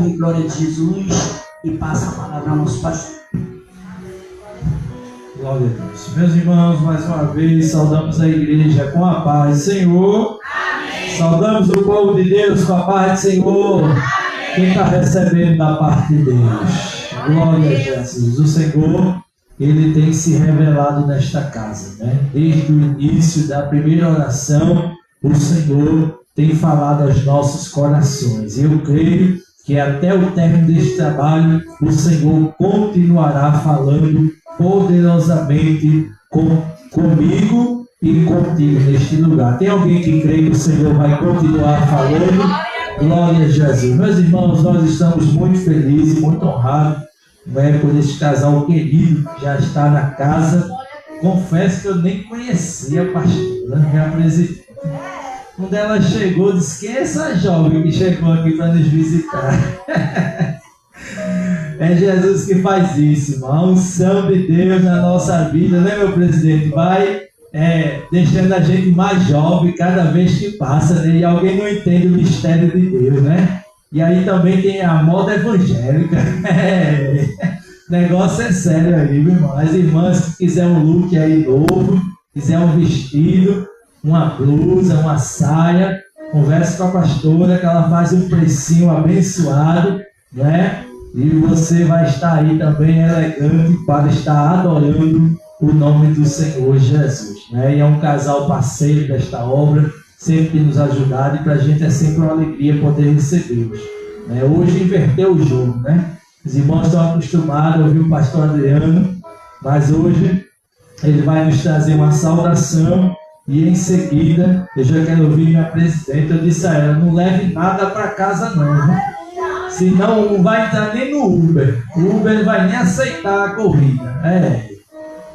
Glória a Jesus. E passa a palavra ao nosso pastor. Glória a Deus. Meus irmãos, mais uma vez, saudamos a igreja com a paz do Senhor. Amém. Saudamos o povo de Deus com a paz do Senhor. Amém. Quem está recebendo da parte de Deus. Glória a Jesus. O Senhor, Ele tem se revelado nesta casa, né? Desde o início da primeira oração, o Senhor tem falado aos nossos corações. Eu creio que até o término deste trabalho, o Senhor continuará falando poderosamente comigo e contigo neste lugar. Tem alguém que crê que o Senhor vai continuar falando? Glória a Jesus. Meus irmãos, nós estamos muito felizes, muito honrados, por este casal querido que já está na casa. Confesso que eu nem conhecia a pastora, minha presidente. Quando ela chegou, disse: quem é essa jovem que chegou aqui para nos visitar? É Jesus que faz isso, irmão. A unção de Deus na nossa vida, né, meu presidente? Vai deixando a gente mais jovem cada vez que passa, né? E alguém não entende o mistério de Deus, né? E aí também tem a moda evangélica. Negócio é sério aí, meu irmão. As irmãs que quiserem um look aí novo, quiserem um vestido, uma blusa, uma saia, converse com a pastora que ela faz um precinho abençoado, né? E você vai estar aí também elegante para estar adorando o nome do Senhor Jesus, né? E é um casal parceiro desta obra, sempre tem nos ajudado, e para a gente é sempre uma alegria poder recebê-los, né? Hoje inverteu o jogo, né? Os irmãos estão acostumados a ouvir o pastor Adriano, mas hoje ele vai nos trazer uma saudação. E em seguida, eu já quero ouvir minha presidente. Eu disse a ela: não leve nada para casa não, né? Senão não vai entrar nem no Uber. O Uber não vai nem aceitar a corrida.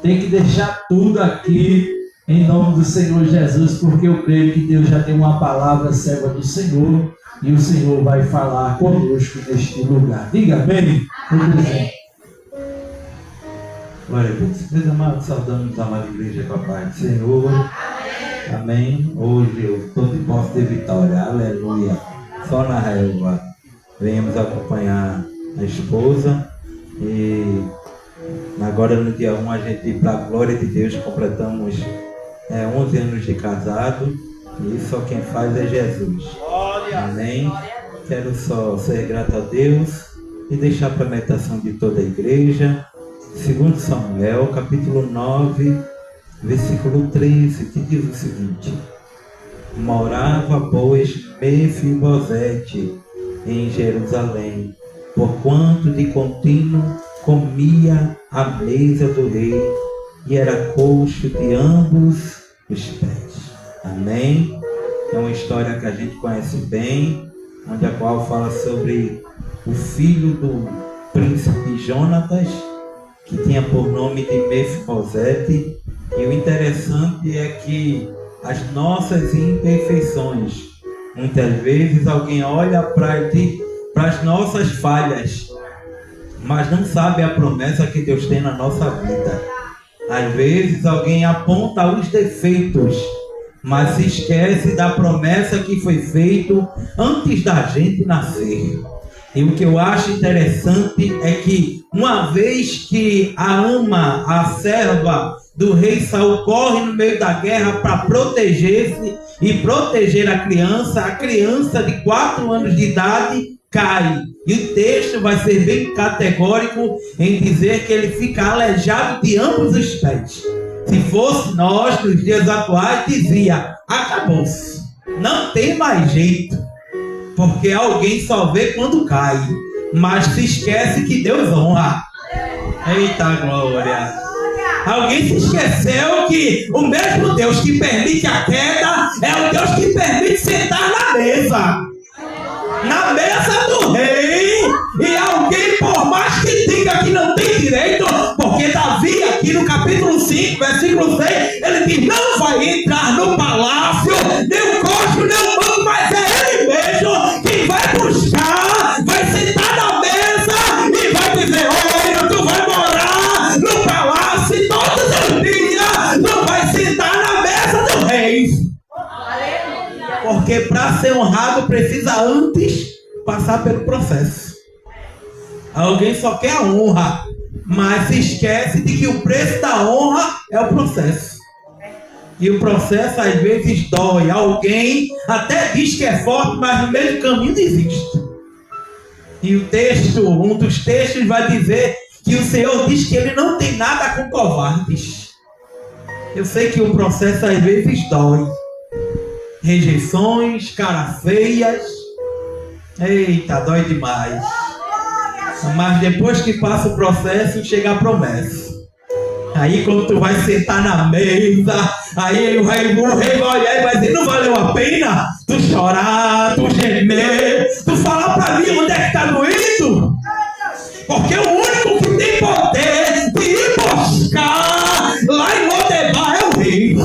Tem que deixar tudo aqui em nome do Senhor Jesus, porque eu creio que Deus já tem uma palavra serva do Senhor, e o Senhor vai falar conosco neste lugar. Diga bem, meu presidente. Glória a Deus. Meus amados, saudamos a amada igreja com a paz do Senhor. Amém. Hoje eu estou de posse de vitória. Aleluia. Só na relva. Venhamos acompanhar a esposa. E agora no dia 1 a gente, para a glória de Deus, completamos 11 anos de casado. E só quem faz é Jesus. Amém. Quero só ser grato a Deus e deixar para a meditação de toda a igreja 2 Samuel, capítulo 9, versículo 13, que diz o seguinte: morava, pois, Mefibosete em Jerusalém, porquanto de contínuo comia à mesa do rei, e era coxo de ambos os pés. Amém? É uma história que a gente conhece bem, onde a qual fala sobre o filho do príncipe Jonatas, que tinha por nome de Mefibosete. E o interessante é que as nossas imperfeições, muitas vezes alguém olha para as nossas falhas, mas não sabe a promessa que Deus tem na nossa vida. Às vezes alguém aponta os defeitos, mas se esquece da promessa que foi feita antes da gente nascer. E o que eu acho interessante é que, uma vez que a ama, a serva do rei Saul, corre no meio da guerra para proteger-se e proteger a criança de 4 anos de idade cai. E o texto vai ser bem categórico em dizer que ele fica aleijado de ambos os pés. Se fosse nós, nos dias atuais, dizia: acabou-se, não tem mais jeito. Porque alguém só vê quando cai, mas se esquece que Deus honra. Eita glória! Alguém se esqueceu que o mesmo Deus que permite a queda é o Deus que permite sentar na mesa do rei. E alguém, por mais que diga que não tem direito, porque Davi aqui no capítulo 5, versículo 6, ele diz: não vai entrar no palácio, nem o coxo, nem o banco, mas é ele mesmo que vai buscar, vai sentar na mesa e vai dizer: olha, tu vai morar no palácio todos os dias, tu vai sentar na mesa do rei. Porque para ser honrado precisa antes passar pelo processo. Alguém só quer a honra, mas se esquece de que o preço da honra é o processo. E o processo às vezes dói. Alguém até diz que é forte, mas no meio do caminho desiste. E o texto, um dos textos vai dizer que o Senhor diz que Ele não tem nada com covardes. Eu sei que o processo às vezes dói. Rejeições, caras feias. Eita, dói demais. Mas depois que passa o processo, chega a promessa. Aí quando tu vai sentar na mesa, aí o rei vai olhar e vai dizer, não valeu a pena tu chorar, tu gemer, tu falar pra mim onde é que tá doendo? Porque o único que tem poder de ir buscar lá em Lodebar é o rei.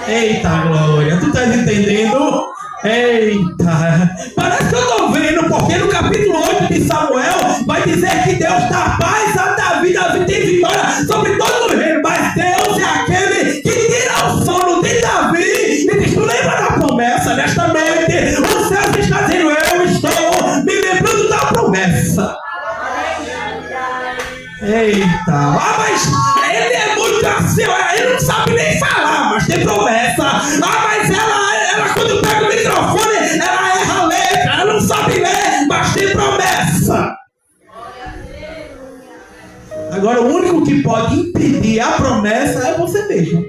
Eita glória, tu tá entendendo? Eita, parece que eu tô vendo, porque no capítulo 8 de Samuel vai dizer que Deus dá paz a Davi, Davi tem vitória sobre todo o reino, mas Deus é aquele que tira o sono de Davi e diz, tu lembra da promessa? Nesta noite o céu está dizendo, eu estou me lembrando da promessa. Eita, mas ele é muito assim, ele não sabe nem falar, mas tem promessa. Mas ela quando pega o microfone, ela erra a letra, ela não sabe ler, mas tem promessa. Agora o único que pode impedir a promessa é você mesmo.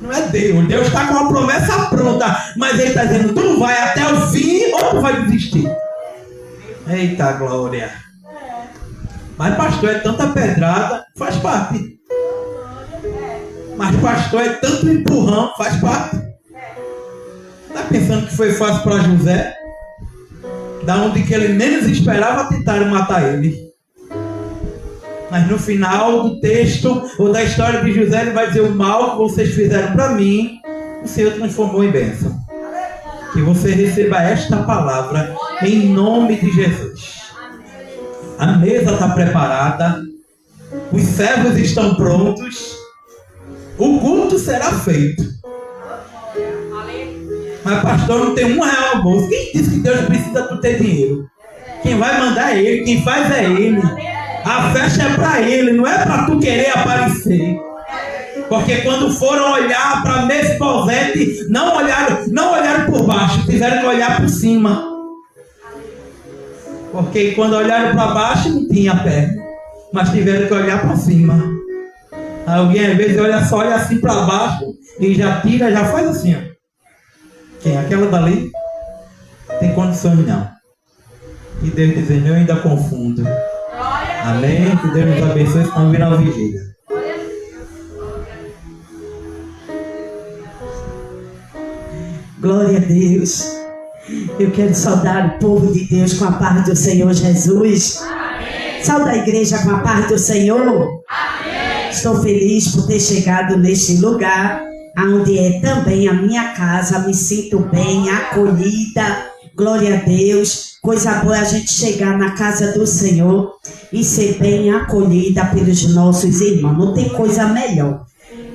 Não é Deus. Deus está com a promessa pronta, mas Ele está dizendo, tu vai até o fim ou tu vai desistir? Eita glória. Mas pastor, é tanta pedrada, faz parte. Mas pastor, é tanto empurrão, faz parte. Está pensando que foi fácil para José? Da onde que ele menos esperava tentaram matar ele. Mas no final do texto, ou da história de José, ele vai dizer, o mal que vocês fizeram para mim, o Senhor transformou em bênção. Que você receba esta palavra em nome de Jesus. A mesa está preparada, os servos estão prontos, o culto será feito. Mas pastor, não tem R$1 no bolso. Quem disse que Deus precisa tu ter dinheiro? Quem vai mandar é Ele, quem faz é Ele. A festa é para Ele, não é para tu querer aparecer. Porque quando foram olhar para Mefibosete, não olharam por baixo, tiveram que olhar por cima. Porque quando olharam para baixo não tinha perna, mas tiveram que olhar para cima. Alguém às vezes olha assim para baixo e já tira, já faz assim, ó. Quem? Aquela dali? Tem condições não. E Deus dizendo, eu ainda confundo. Amém? Que Deus nos abençoe, senão virar o vigília. Glória a Deus. Eu quero saudar o povo de Deus com a paz do Senhor Jesus. Amém. Saudar a igreja com a paz do Senhor. Amém. Estou feliz por ter chegado neste lugar, onde é também a minha casa. Me sinto bem acolhida. Glória a Deus. Coisa boa é a gente chegar na casa do Senhor e ser bem acolhida pelos nossos irmãos. Não tem coisa melhor.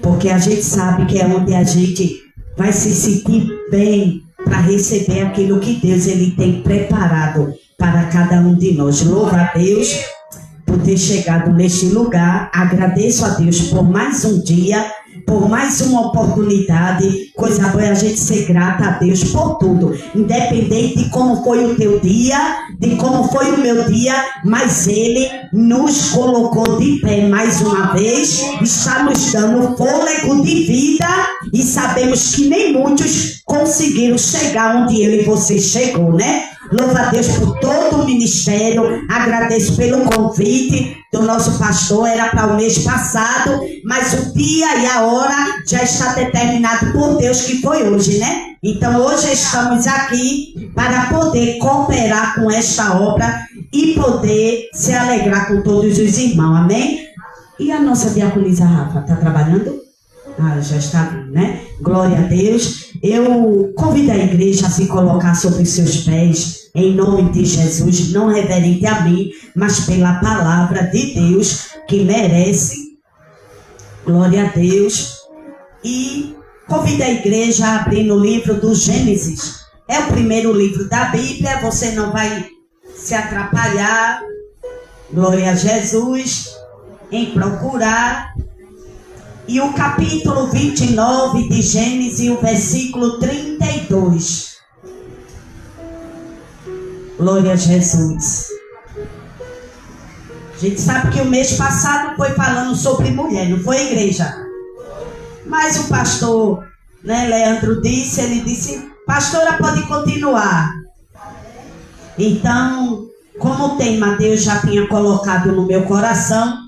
Porque a gente sabe que é onde a gente vai se sentir bem para receber aquilo que Deus ele tem preparado para cada um de nós. Louvo a Deus por ter chegado neste lugar. Agradeço a Deus por mais um dia, por mais uma oportunidade. Coisa boa é a gente ser grata a Deus por tudo, independente de como foi o teu dia, de como foi o meu dia, mas Ele nos colocou de pé mais uma vez, está nos dando fôlego de vida e sabemos que nem muitos conseguiram chegar onde eu e você chegou, né? Louvo a Deus por todo o ministério, agradeço pelo convite do nosso pastor, era para o mês passado, mas o dia e a hora já está determinado por Deus que foi hoje, né? Então hoje estamos aqui para poder cooperar com esta obra e poder se alegrar com todos os irmãos, amém? E a nossa diaconisa Rafa, está trabalhando? Já está, né? Glória a Deus. Eu convido a igreja a se colocar sobre os seus pés, em nome de Jesus, não reverente a mim, mas pela palavra de Deus, que merece. Glória a Deus. E convido a igreja a abrir no livro do Gênesis. É o primeiro livro da Bíblia, você não vai se atrapalhar, glória a Jesus, em procurar. E o capítulo 29 de Gênesis, o versículo 32. Glória a Jesus. A gente sabe que o mês passado foi falando sobre mulher, não foi, igreja? Mas o pastor, Leandro ele disse, pastora, pode continuar. Então, como o tema Deus já tinha colocado no meu coração,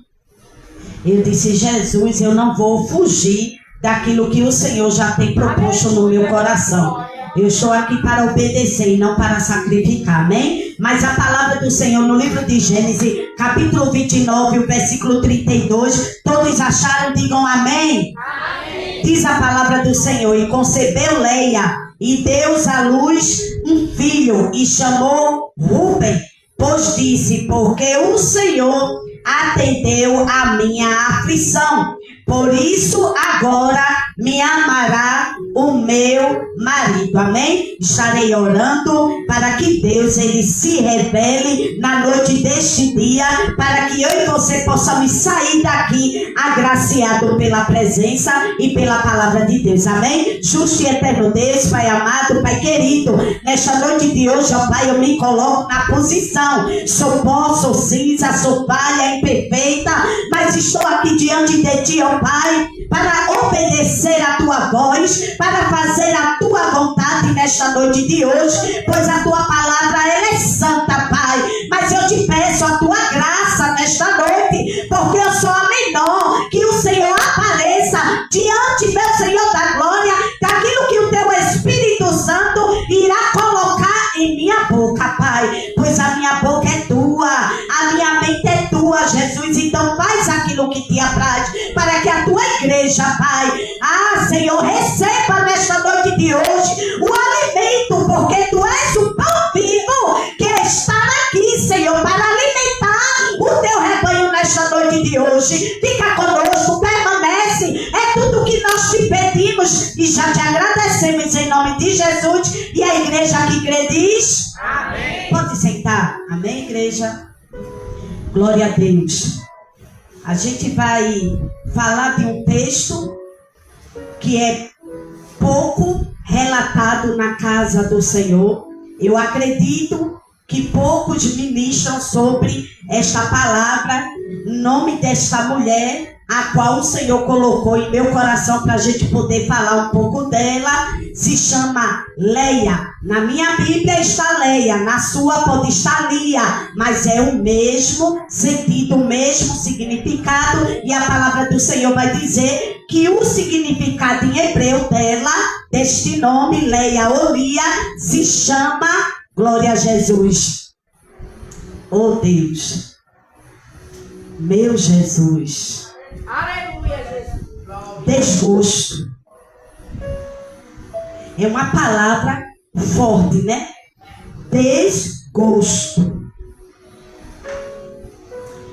eu disse, Jesus, eu não vou fugir daquilo que o Senhor já tem proposto no meu coração. Eu estou aqui para obedecer e não para sacrificar, amém? Mas a palavra do Senhor no livro de Gênesis, capítulo 29, o versículo 32, todos acharam? Digam amém. Amém. Diz a palavra do Senhor, e concebeu Leia, e deu à luz um filho, e chamou Rúben, pois disse, porque o Senhor atendeu a minha aflição, por isso agora me amará o meu marido, amém? Estarei orando para que Deus ele se revele na noite deste dia, para que eu e você possamos sair daqui agraciado pela presença e pela palavra de Deus, amém? Justo e eterno Deus, Pai amado, Pai querido, nesta noite de hoje, ó Pai, eu me coloco na posição, sou pó, sou cinza, sou palha imperfeita, mas estou aqui diante de Ti, ó Pai, para obedecer a Tua voz, para fazer a Tua vontade nesta noite de hoje, pois a Tua palavra ela é santa, Pai, mas eu te peço a Tua graça nesta noite, porque eu sou a menor, que o Senhor apareça diante, meu Senhor da glória, daquilo que o Teu Espírito Santo irá colocar em minha boca, Pai, pois a minha boca é Tua, a minha mente é Tua, Jesus, então faz aquilo que Te apraz, para que a Tua igreja, Pai, Senhor, receba nesta noite de hoje o alimento, porque Tu és o pão vivo que está aqui, Senhor, para alimentar o Teu rebanho nesta noite de hoje. Fica conosco, permanece, é tudo que nós Te pedimos e já Te agradecemos em nome de Jesus. E a igreja que crê diz amém. Pode sentar, amém, igreja? Glória a Deus. A gente vai falar de um texto que é pouco relatado na casa do Senhor. Eu acredito que poucos ministram sobre esta palavra, nome desta mulher, a qual o Senhor colocou em meu coração para a gente poder falar um pouco dela. Se chama Leia. Na minha Bíblia está Leia, na sua pode estar Lia, mas é o mesmo sentido, o mesmo significado, e a palavra do Senhor vai dizer que o significado em hebreu dela, deste nome, Leia ou Lia, se chama, glória a Jesus, oh Deus, meu Jesus, aleluia, Jesus. Desgosto. É uma palavra forte, né? Desgosto.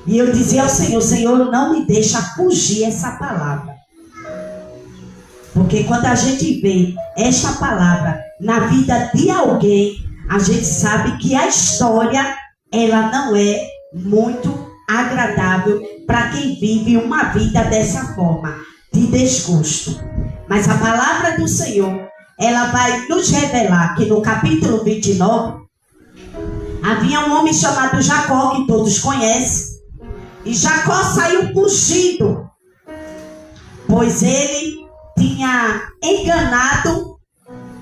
E eu dizia ao Senhor, Senhor, não me deixa fugir essa palavra. Porque quando a gente vê esta palavra na vida de alguém, a gente sabe que a história, ela não é muito agradável para quem vive uma vida dessa forma, de desgosto. Mas a palavra do Senhor, ela vai nos revelar que no capítulo 29, havia um homem chamado Jacó, que todos conhecem, e Jacó saiu fugindo, pois ele tinha enganado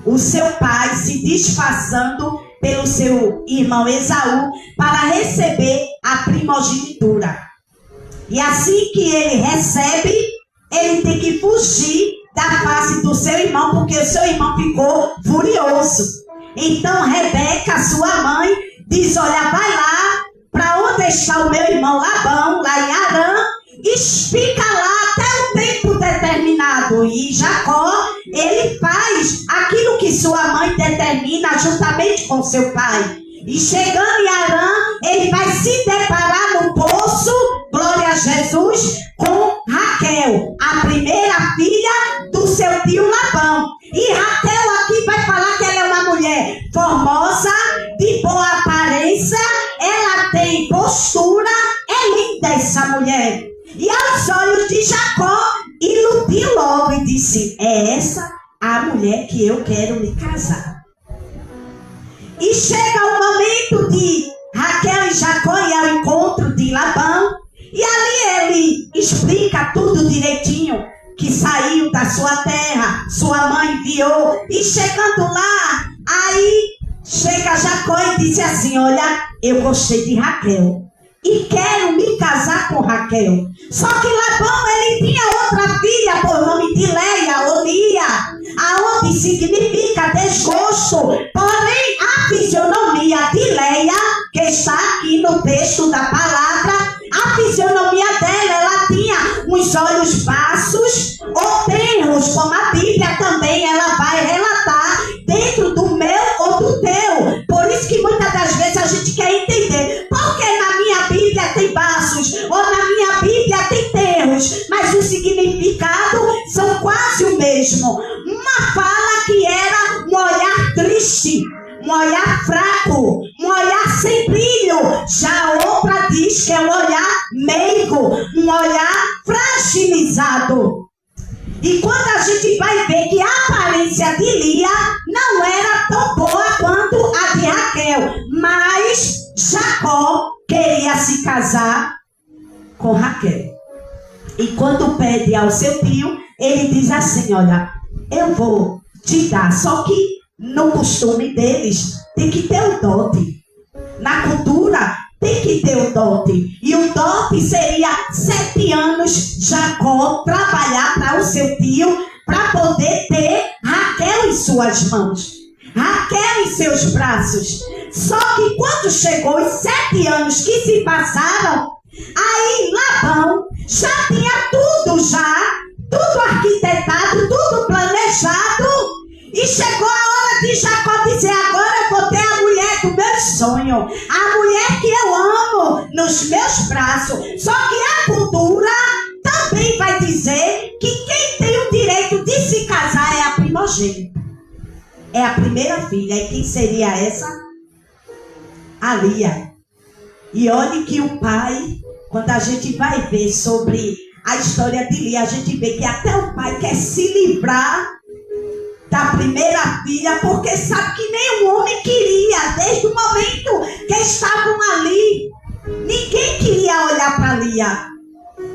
o seu pai, se disfarçando pelo seu irmão Esaú, para receber a primogenitura. E assim que ele recebe, ele tem que fugir da face do seu irmão, porque o seu irmão ficou furioso. Então Rebeca, sua mãe, diz, olha, vai lá para onde está o meu irmão Labão, lá em Harã, e fica lá até o tempo determinado. E Jacó, ele faz aquilo que sua mãe determina juntamente com seu pai. E chegando em Harã, ele vai se deparar no poço, glória a Jesus, com Raquel, a primeira filha do seu tio Labão. E Raquel aqui vai falar que ela é uma mulher formosa, de boa aparência, disse: é essa a mulher que eu quero me casar. E chega o momento de Raquel e Jacó ir ao encontro de Labão. E ali ele explica tudo direitinho, que saiu da sua terra, sua mãe enviou. E chegando lá, aí chega Jacó e disse assim: olha, eu gostei de Raquel e quero me casar com Raquel. Só que Labão, ele tinha outra filha por nome de Leia ou Lia, aonde significa desgosto. Porém, a fisionomia de Leia, que está aqui no texto da palavra, a fisionomia dela, ela tinha uns olhos baços ou tenros, como a Bíblia também ela vai relatar, dentro do meu ou do teu. Por isso que muitas das vezes a gente quer entender, porque na minha Bíblia tem baços, ou na minha Bíblia tem tenros, mas o significado são quase o mesmo. Uma fala que era um olhar triste, um olhar fraco, um olhar sem brilho. Já a outra diz que é um olhar meigo, um olhar fragilizado. E quando a gente vai ver que a aparência de Lia não era tão boa quanto a de Raquel, mas Jacó queria se casar com Raquel. E quando pede ao seu tio, ele diz assim: olha, eu vou te dar, só que no costume deles tem que ter o dote. Na cultura tem que ter o dote. E o dote seria 7 anos Jacó trabalhar para o seu tio, para poder ter Raquel em suas mãos, Raquel em seus braços. Só que quando chegou os 7 anos que se passaram, aí Labão já tinha tudo arquitetado, tudo planejado. E chegou a hora de Jacó dizer: agora eu vou ter a mulher do meu sonho, a mulher que eu amo nos meus braços. Só que a cultura também vai dizer que quem tem o direito de se casar é a primogênita, é a primeira filha. E quem seria essa? A Lia. E olhe que o pai, quando a gente vai ver sobre a história de Lia, a gente vê que até o pai quer se livrar da primeira filha, porque sabe que nenhum homem queria. Desde o momento que estavam ali, ninguém queria olhar para Lia.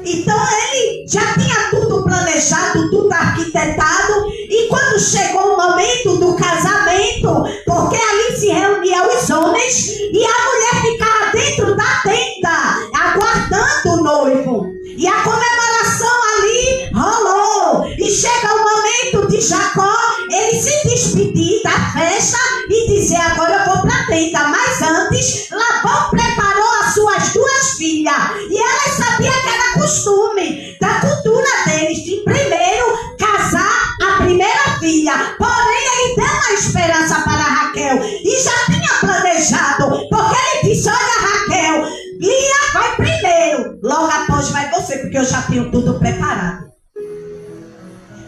Então ele já tinha tudo planejado, tudo arquitetado. E quando chegou o momento do casamento, porque ali se reuniam os homens e a mulher ficava dentro da tenda, aguardando o noivo. E a comemoração ali rolou. E chega o momento de Jacó ele se despedir da festa e dizer: agora eu vou para a tenda. Mas antes, Labão preparou as suas 2 filhas. E elas sabiam que era costume da cultura deles de primeiro casar a primeira filha. Porém, ele deu uma esperança para Raquel e já tinha planejado, porque ele disse: olha, Raquel, Lia vai primeiro, logo após vai você, porque eu já tenho tudo preparado.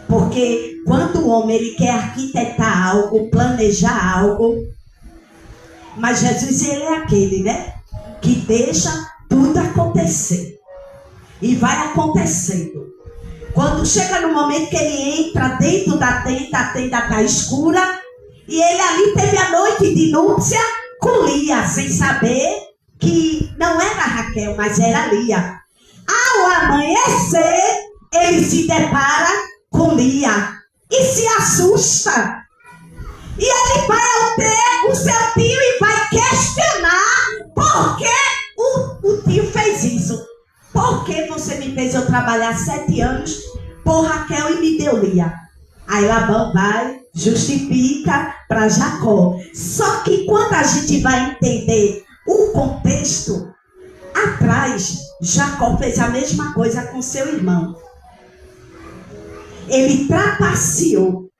Porque quando o homem ele quer arquitetar algo, planejar algo, mas Jesus ele é aquele, né, que deixa tudo acontecer. E vai acontecendo. Quando chega no momento que ele entra dentro da tenda, a tenda está escura, e ele ali teve a noite de núpcia com Lia, sem saber que não era Raquel, mas era Lia. Ao amanhecer, ele se depara com Lia e se assusta. E ele vai ao seu tio e vai questionar por que o tio fez isso. Por que você me fez eu trabalhar 7 anos por Raquel e me deu Lia? Aí Labão vai, justifica para Jacó. Só que quando a gente vai entender o contexto, atrás, Jacó fez a mesma coisa com seu irmão. Ele trapaceou.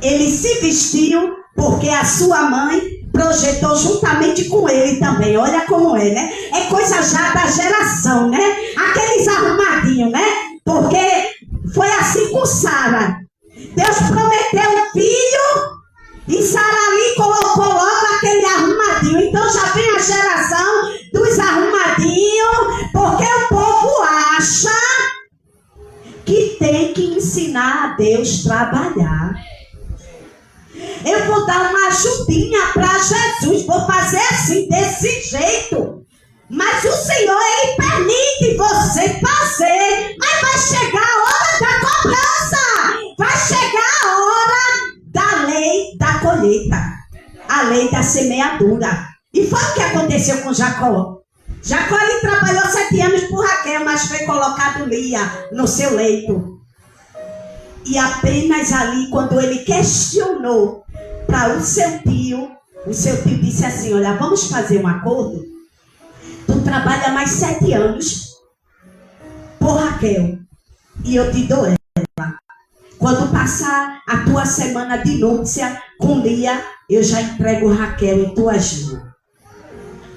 Ele se vestiu porque a sua mãe projetou juntamente com ele também. Olha como é, né? É coisa já da geração, né? Aqueles arrumadinhos, né? Porque foi assim com Sara. Deus prometeu um filho e Sara ali colocou logo aquele arrumadinho. Então já vem a geração dos arrumadinhos, porque o povo acha que tem que ensinar a Deus a trabalhar. Eu vou dar uma ajudinha para Jesus, vou fazer assim, desse jeito. Mas o Senhor, Ele permite você fazer. Mas vai chegar a hora da cobrança. Vai chegar a hora da lei da colheita. A lei da semeadura. E foi o que aconteceu com Jacó. Jacó, ele trabalhou 7 anos por Raquel, mas foi colocado Lia no seu leito. E apenas ali, quando ele questionou para o seu tio disse assim: olha, vamos fazer um acordo? Tu trabalha mais 7 anos por Raquel e eu te dou ela. Quando passar a tua semana de núpcia com Lia, eu já entrego Raquel em tuas mãos.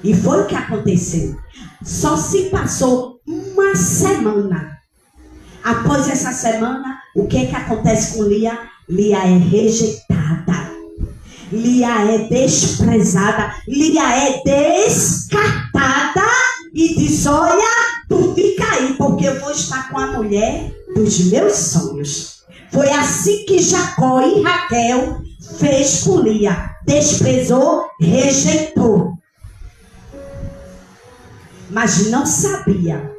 E foi o que aconteceu. Só se passou uma semana. Após essa semana, o que acontece com Lia? Lia é rejeitada. Lia é desprezada. Lia é descartada. E diz: olha, tu fica aí, porque eu vou estar com a mulher dos meus sonhos. Foi assim que Jacó e Raquel fez com Lia. Desprezou, rejeitou. Mas não sabia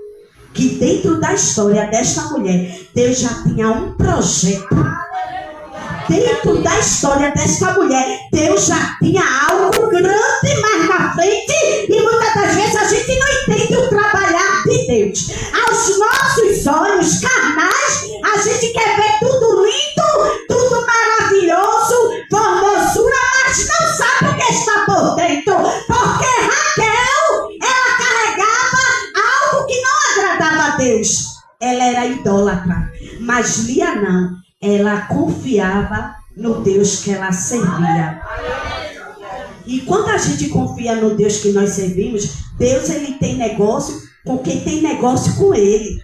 que dentro da história desta mulher, Deus já tinha um projeto. Dentro da história desta mulher, Deus já tinha algo grande mais na frente. E muitas das vezes a gente não entende o trabalhar de Deus. Aos nossos olhos carnais, a gente quer ver tudo lindo, tudo maravilhoso, formosura, mas não sabe o que está por dentro. Porque Raquel, ela carregava algo que não agradava a Deus. Ela era idólatra, mas Lia não. Ela confiava no Deus que ela servia. E quando a gente confia no Deus que nós servimos, Deus, ele tem negócio com quem tem negócio com ele.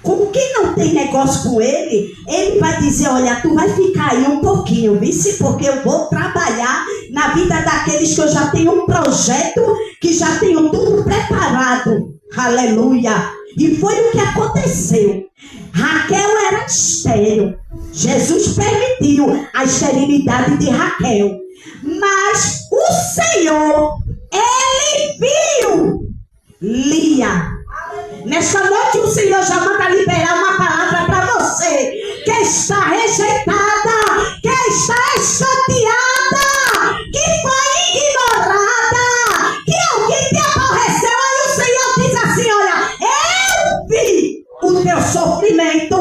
Com quem não tem negócio com ele, ele vai dizer: olha, tu vai ficar aí um pouquinho, vice, porque eu vou trabalhar na vida daqueles que eu já tenho um projeto, que já tenho tudo preparado. Aleluia! E foi o que aconteceu. Raquel era estéril. Jesus permitiu a esterilidade de Raquel. Mas o Senhor, ele viu Lia. Nessa noite o Senhor já manda liberar uma palavra para você que está rejeitada, que está chateada, que foi ignorada, que alguém te aborreceu. Aí o Senhor diz assim: olha, eu vi o teu sofrimento,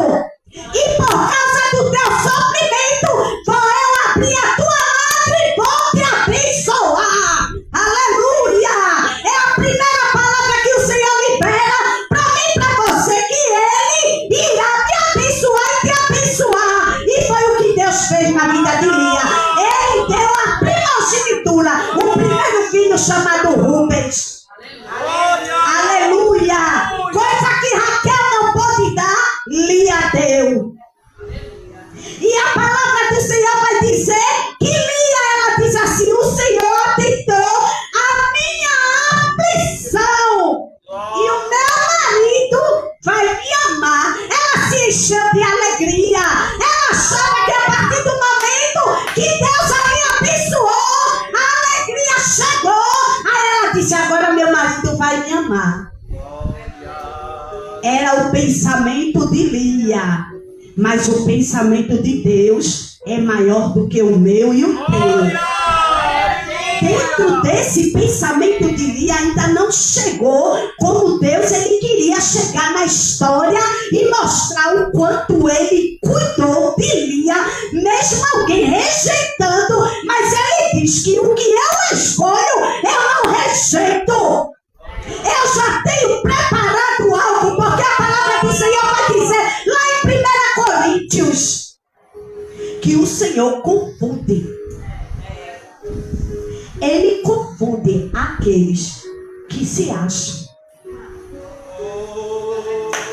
e por causa do teu sofrimento vou eu abrir a tua madre e vou te abençoar. Aleluia! É a primeira palavra que o Senhor libera para mim e para você, que Ele irá te abençoar e te abençoar. E foi o que Deus fez na vida de Lia. Ele deu a primogenitura, o primeiro filho chamado Rubens. Aleluia! Coisa que Raquel não pôde dar, Lia deu. E a palavra do Senhor vai dizer que Lia, ela diz assim: o Senhor atendeu a minha aflição e o meu marido vai me amar. Ela se encheu de alegria. Ela achava que a partir do momento que Deus a me abençoou, a alegria chegou. Aí ela disse: agora meu marido vai me amar. Era o pensamento de Lia, mas o pensamento de Deus é maior do que o meu e o teu. Dentro desse pensamento de Lia ainda não chegou como Deus ele queria chegar na história e mostrar o quanto ele cuidou de Lia, mesmo alguém rejeitando. Mas ele diz que o que eu escolho eu não rejeito. Eu já tenho preparado algo, porque a palavra do Senhor vai dizer lá em 1 Coríntios que o Senhor confunde. Ele confunde aqueles que se acham.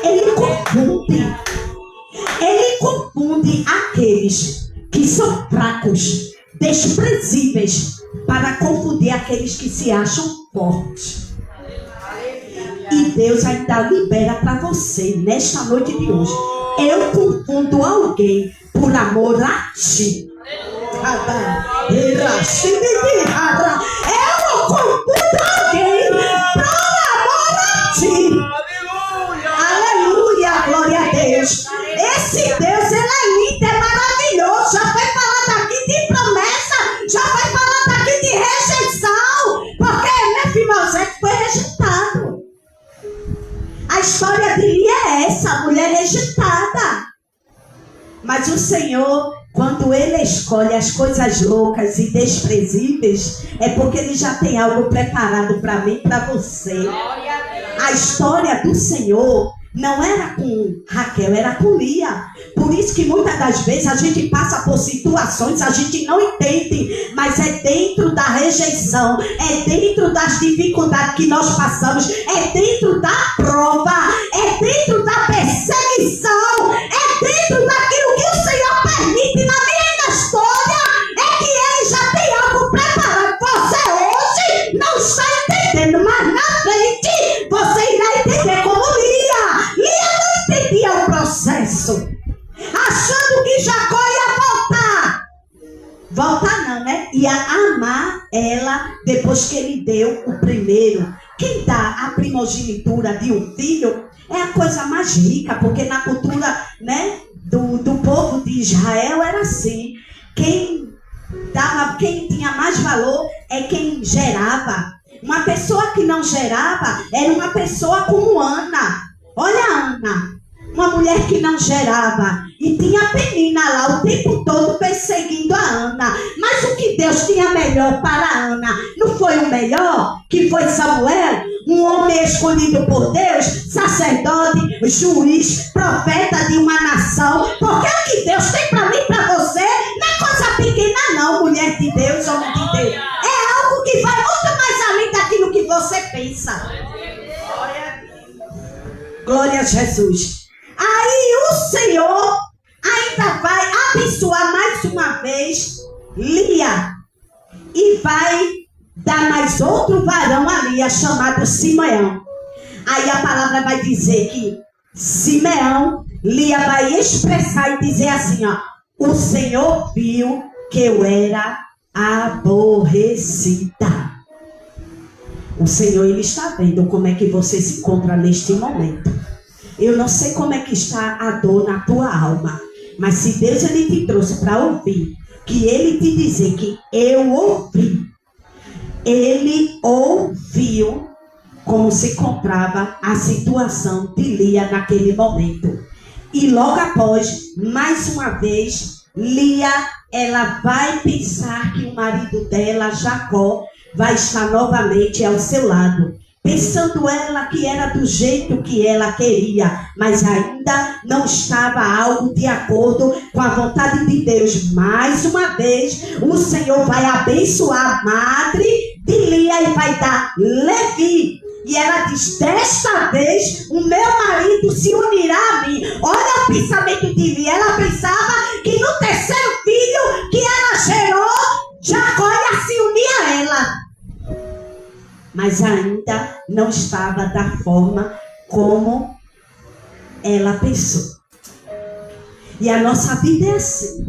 Ele confunde aqueles que são fracos, desprezíveis, para confundir aqueles que se acham fortes. E Deus ainda libera para você, nesta noite de hoje, Eu confundo alguém por amor a ti. Eu confundo alguém por amor a ti. Aleluia, glória a Deus. Esse Deus, ele é lindo, é maravilhoso. Já foi falado aqui de promessa, já foi falado aqui de rejeição, porque Mefibosete foi rejeitado. A história de Lia é essa, a mulher rejeitada. Mas o Senhor, quando Ele escolhe as coisas loucas e desprezíveis, é porque Ele já tem algo preparado para mim e para você. A história do Senhor não era com Raquel, era com Lia. Por isso que muitas das vezes a gente passa por situações, a gente não entende, mas é dentro da rejeição, é dentro das dificuldades que nós passamos, é dentro da prova, é dentro da perseguição, é dentro daquilo que o Senhor permite na minha história, é que Ele já tem algo preparado. Você hoje não está entendendo, mas na frente você irá entender como Lia. Lia não entendia o processo, achando que Jacó ia voltar. Voltar não, né? Ia amar ela depois que ele deu o primeiro. Quem dá a primogenitura de um filho é a coisa mais rica, porque na cultura, né, do povo de Israel era assim. Quem tinha mais valor é quem gerava. Uma pessoa que não gerava era uma pessoa como Ana. Olha Ana, uma mulher que não gerava. E tinha a Penina lá o tempo todo perseguindo a Ana. Mas o que Deus tinha melhor para a Ana não foi o melhor? Que foi Samuel, um homem escolhido por Deus, sacerdote, juiz, profeta de uma nação. Porque o que Deus tem para mim e para você não é coisa pequena não, mulher de Deus, homem de Deus. É algo que vai muito mais além daquilo que você pensa. Glória a Jesus. Aí o Senhor ainda vai abençoar mais uma vez Lia. E vai dar mais outro varão a Lia chamado Simeão. Aí a palavra vai dizer que Simeão, Lia vai expressar e dizer assim, ó: o Senhor viu que eu era aborrecida. O Senhor, Ele está vendo como é que você se encontra neste momento. Eu não sei como é que está a dor na tua alma, mas se Deus, Ele te trouxe para ouvir, que Ele te dizer que eu ouvi, Ele ouviu como se encontrava a situação de Lia naquele momento. E logo após, mais uma vez, Lia, ela vai pensar que o marido dela, Jacó, vai estar novamente ao seu lado, pensando ela que era do jeito que ela queria, mas ainda não estava algo de acordo com a vontade de Deus. Mais uma vez, o Senhor vai abençoar a madre de Lia e vai dar Levi. E ela diz: desta vez o meu marido se unirá a mim. Olha o pensamento de Lia. Ela pensava que no terceiro filho que ela gerou, Jacó ia se unir a ela. Mas ainda não estava da forma como ela pensou. E a nossa vida é assim.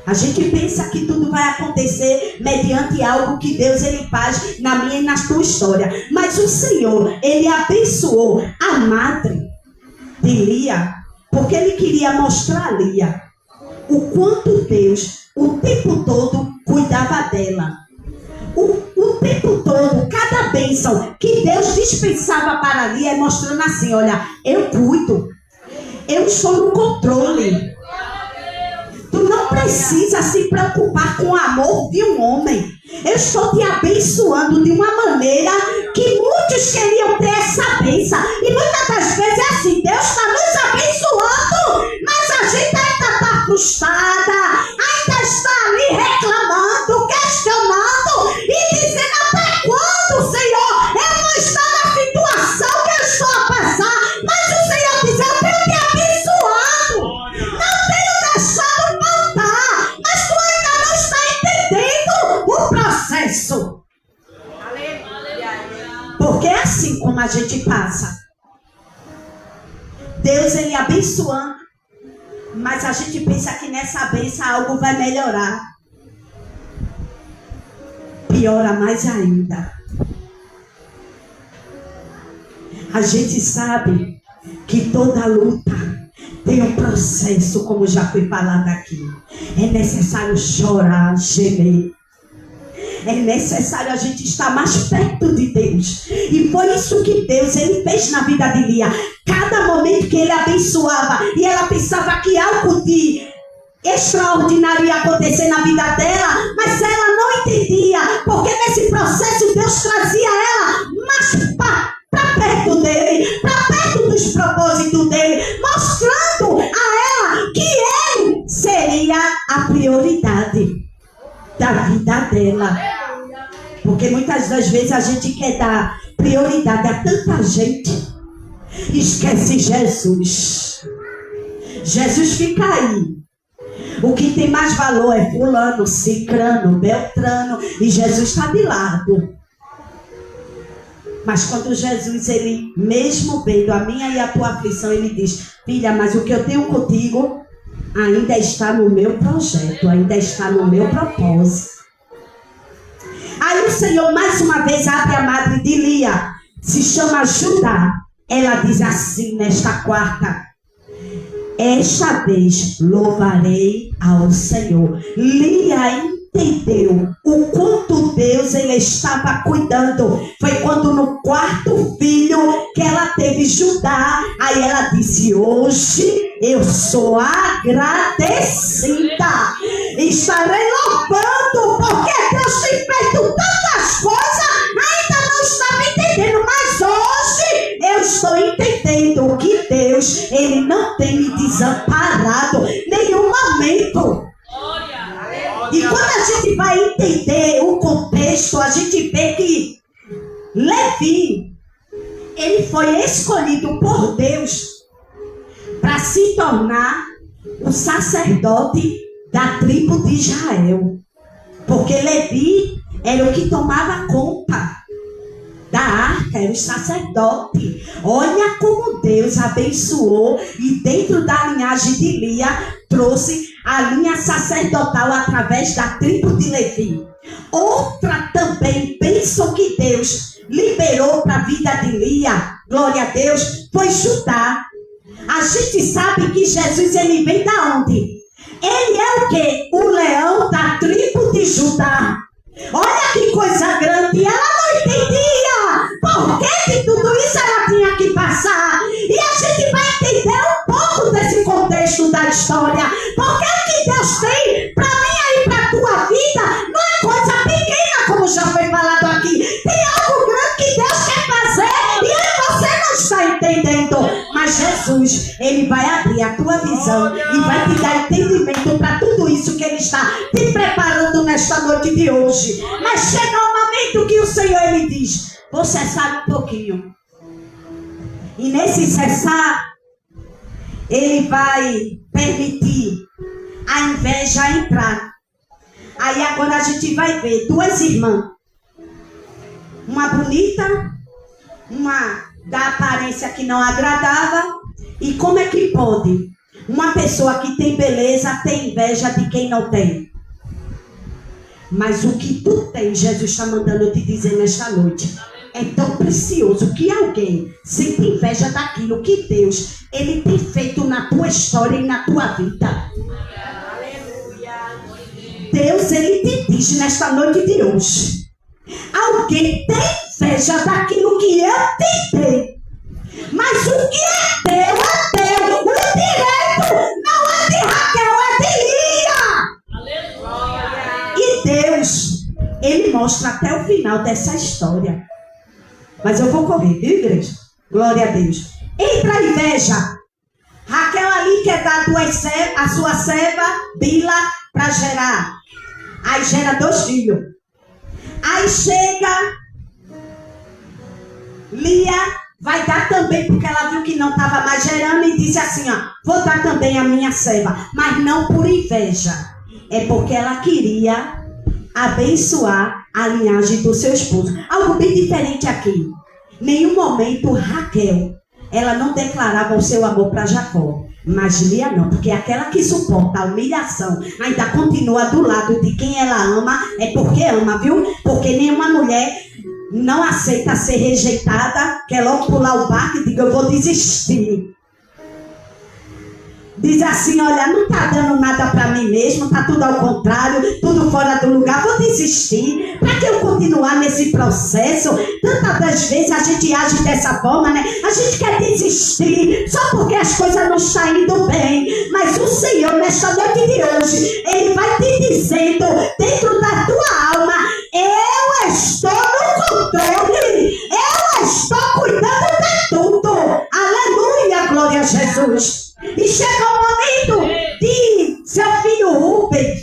A gente pensa que tudo vai acontecer mediante algo que Deus, Ele faz na minha e na tua história. Mas o Senhor, Ele abençoou a madre de Lia, porque Ele queria mostrar a Lia o quanto Deus, o tempo todo, cuidava dela. O tempo todo, cada bênção que Deus dispensava para Lia, é mostrando assim: olha, eu cuido, eu estou no controle. Tu não precisa se preocupar com o amor de um homem. Eu estou te abençoando de uma maneira que muitos queriam ter essa bênção. E muitas das vezes é assim: Deus está nos abençoando, mas a gente ainda está frustrada, ainda está ali reclamando, questionando e dizendo: até quando, Senhor? Eu não estou na situação que eu estou a passar. Mas o Senhor diz: eu tenho te abençoado, não tenho deixado faltar, mas tu ainda não está entendendo o processo. Porque é assim como a gente passa. Deus, Ele abençoando Mas a gente pensa que nessa bênção algo vai melhorar. Piora mais ainda. A gente sabe que toda luta tem um processo, como já foi falado aqui. É necessário chorar, gemer. É necessário a gente estar mais perto de Deus. E foi isso que Deus ele fez na vida de Lia. Cada momento que ele abençoava e ela pensava que algo de extraordinário ia acontecer na vida dela, mas ela não entendia, porque nesse processo Deus trazia ela mais para perto dele, para perto dos propósitos dele, mostrando a ela que ele seria a prioridade da vida dela. Porque muitas das vezes a gente quer dar prioridade a tanta gente, esquece Jesus. Jesus fica aí. O que tem mais valor é fulano, cicrano, beltrano, e Jesus está de lado. Mas quando Jesus, ele mesmo vendo a minha e a tua aflição, ele diz: filha, mas o que eu tenho contigo ainda está no meu projeto, ainda está no meu propósito. Aí o Senhor mais uma vez abre a madre de Lia, se chama Judá. Ela diz assim nesta quarta: esta vez louvarei ao Senhor. Lia entendeu o quanto Deus ele estava cuidando. Foi quando no quarto filho que ela teve Judá, aí ela disse: hoje eu sou agradecida, estarei louvando, porque Deus tem feito tantas coisas, ainda não estava entendendo, mas hoje eu estou entendendo que Deus ele não tem me desamparado em nenhum momento. E quando a gente vai entender o contexto, a gente vê que Levi, ele foi escolhido por Deus para se tornar o sacerdote da tribo de Israel. Porque Levi era o que tomava conta da arca, era o sacerdote. Olha como Deus abençoou e dentro da linhagem de Lia trouxe a linha sacerdotal através da tribo de Levi. Outra também bênção que Deus liberou para a vida de Lia, glória a Deus, foi Judá. A gente sabe que Jesus ele vem da onde? Ele é o quê? O leão da tribo de Judá. Olha que coisa grande. Ela não entendia por que de tudo isso ela tinha que passar. E a gente vai entender um pouco desse contexto da história. Porque o que Deus tem para mim e para a tua vida não é coisa pequena, como já foi falado aqui. Tem algo grande que Deus quer fazer e você não está entendendo. Mas Jesus, ele vai abrir a tua visão e vai te dar entendimento para tudo isso que ele está te preparando nesta noite de hoje. Mas chega um momento que o Senhor ele diz: vou cessar um pouquinho. E nesse cessar, ele vai permitir a inveja entrar. Aí agora a gente vai ver duas irmãs. Uma bonita, uma da aparência que não agradava. E como é que pode uma pessoa que tem beleza ter inveja de quem não tem? Mas o que tu tem, Jesus está mandando eu te dizer nesta noite, é tão precioso que alguém sente inveja daquilo que Deus ele tem feito na tua história e na tua vida. Deus ele te diz nesta noite de hoje: alguém tem inveja daquilo que eu te dei. Mas o que é teu é teu. O direito não é de Raquel, é de Lia. E Deus, ele mostra até o final dessa história. Mas eu vou correr, viu, igreja? Glória a Deus. Entra a inveja. Raquel ali quer dar a sua serva, Bila, para gerar. Aí gera 2 filhos. Aí chega Lia, vai dar também, porque ela viu que não estava mais gerando e disse assim, ó, vou dar também a minha serva. Mas não por inveja. É porque ela queria abençoar a linhagem do seu esposo. Algo bem diferente aqui. Nenhum momento Raquel, ela não declarava o seu amor para Jacó. Mas Lia não, porque aquela que suporta a humilhação ainda continua do lado de quem ela ama, é porque ama, viu? Porque nenhuma mulher não aceita ser rejeitada, quer logo pular o barco e diga, eu vou desistir. Diz assim, olha, não está dando nada para mim mesmo, está tudo ao contrário, tudo fora do lugar, vou desistir. Para que eu continuar nesse processo? Tantas das vezes a gente age dessa forma, né? A gente quer desistir só porque as coisas não estão indo bem. Mas o Senhor, nesta noite de hoje, Ele vai te dizendo, dentro da tua alma, eu estou no controle, eu estou cuidando de tudo. Aleluia, glória a Jesus. E chega o momento de seu filho Rubem,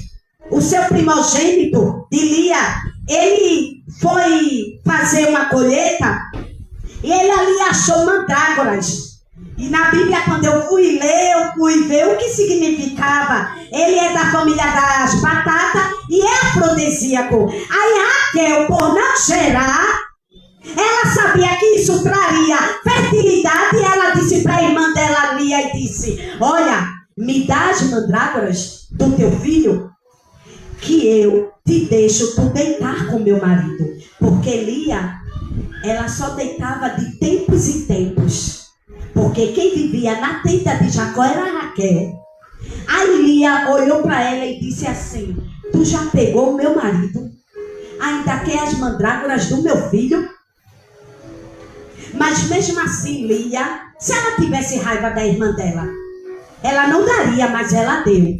o seu primogênito de Lia, ele foi fazer uma colheita e ele ali achou mandrágoras. E na Bíblia, quando eu fui ler, eu fui ver o que significava. Ele é da família das batatas e é afrodisíaco. Aí Raquel, por não gerar, ela sabia que isso traria fertilidade e ela disse para a irmã dela, Lia, e disse, olha, me dá as mandrágoras do teu filho que eu te deixo tu deitar com meu marido. Porque Lia, ela só deitava de tempos em tempos. Porque quem vivia na tenda de Jacó era Raquel. Aí Lia olhou para ela e disse assim, tu já pegou o meu marido? Ainda quer as mandrágoras do meu filho? Mas mesmo assim, Lia, se ela tivesse raiva da irmã dela, ela não daria, mas ela deu.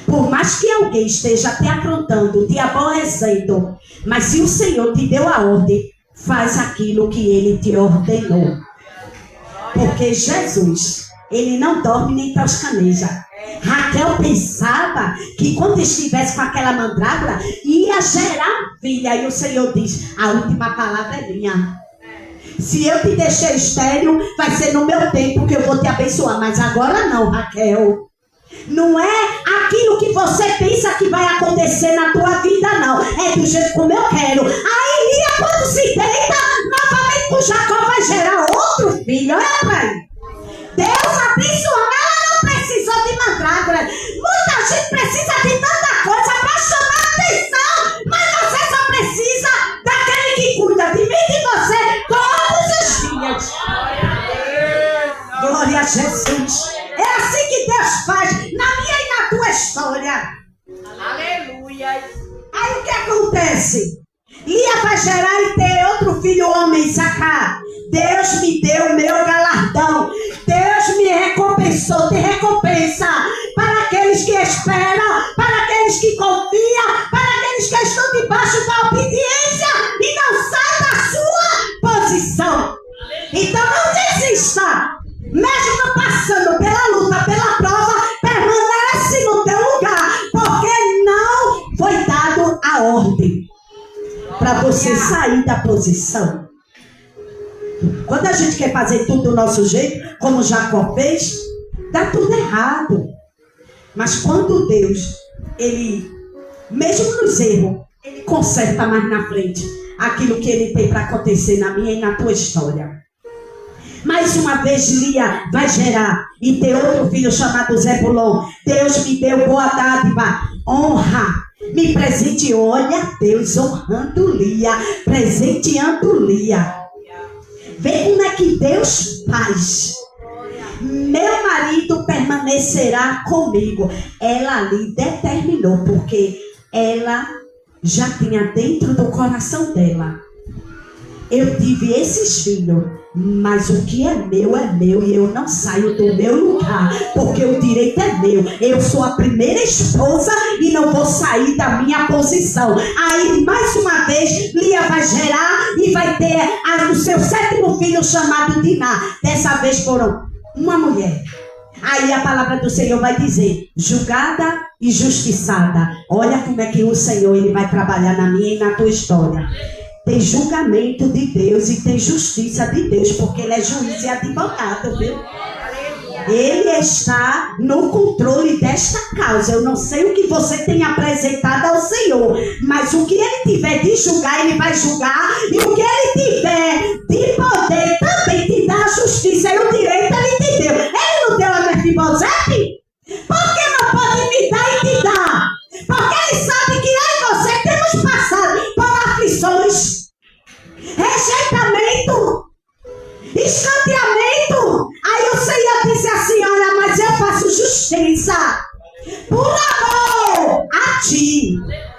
Por mais que alguém esteja te afrontando, te aborrecendo, mas se o Senhor te deu a ordem, faz aquilo que Ele te ordenou. Porque Jesus, Ele não dorme nem toscaneja. Raquel pensava que quando estivesse com aquela mandrágora ia gerar filha. E o Senhor diz, a última palavra é minha. Se eu te deixei estéril, vai ser no meu tempo que eu vou te abençoar. Mas agora não, Raquel. Não é aquilo que você pensa que vai acontecer na tua vida, não. É do jeito como eu quero. Aí Lia, quando se deita, novamente o Jacó vai gerar outro filho. Olha pra aí. Deus abençoa, ela não precisou de mandrágora. Muita gente precisa de tanta coisa para chamar a atenção, mas você só precisa daquele que cuida de mim e de você todos os dias. Glória a Jesus. É assim que Deus faz na minha e na tua história. Aleluia. Aí o que acontece? Lia vai gerar e ter outro filho homem, Isacar. Deus me deu meu galardão. Deus me recompensou, te recompensa. Para aqueles que esperam, para aqueles que confiam, para aqueles que estão debaixo da obediência e não saem da sua posição. Então não desista. Mesmo passando pela luta, pela prova, permanece no teu lugar. Porque não foi dado a ordem para você sair da posição. Quando a gente quer fazer tudo do nosso jeito, como Jacó fez, dá tudo errado. Mas quando Deus, Ele, mesmo nos erros, Ele conserta mais na frente aquilo que Ele tem para acontecer na minha e na tua história. Mais uma vez Lia vai gerar e ter outro filho chamado Zebulon. Deus me deu boa dádiva, honra, me presenteou. Olha Deus honrando Lia, presenteando Lia. Vê como é que Deus faz. Meu marido permanecerá comigo. Ela ali determinou, porque ela já tinha dentro do coração dela, eu tive esses filhos, mas o que é meu e eu não saio do meu lugar, porque o direito é meu. Eu sou a primeira esposa e não vou sair da minha posição. Aí, mais uma vez, Lia vai gerar e vai ter o seu 7º filho chamado Diná. Dessa vez foram uma mulher. Aí a palavra do Senhor vai dizer, julgada e justiçada. Olha como é que o Senhor ele vai trabalhar na minha e na tua história. Tem julgamento de Deus e tem justiça de Deus, porque Ele é juiz e advogado, viu? Ele está no controle desta causa. Eu não sei o que você tem apresentado ao Senhor, mas o que Ele tiver de julgar, Ele vai julgar. E o que Ele tiver de poder também rejeitamento, escanteamento. Aí o Senhor disse assim: olha, mas eu faço justiça por amor a ti.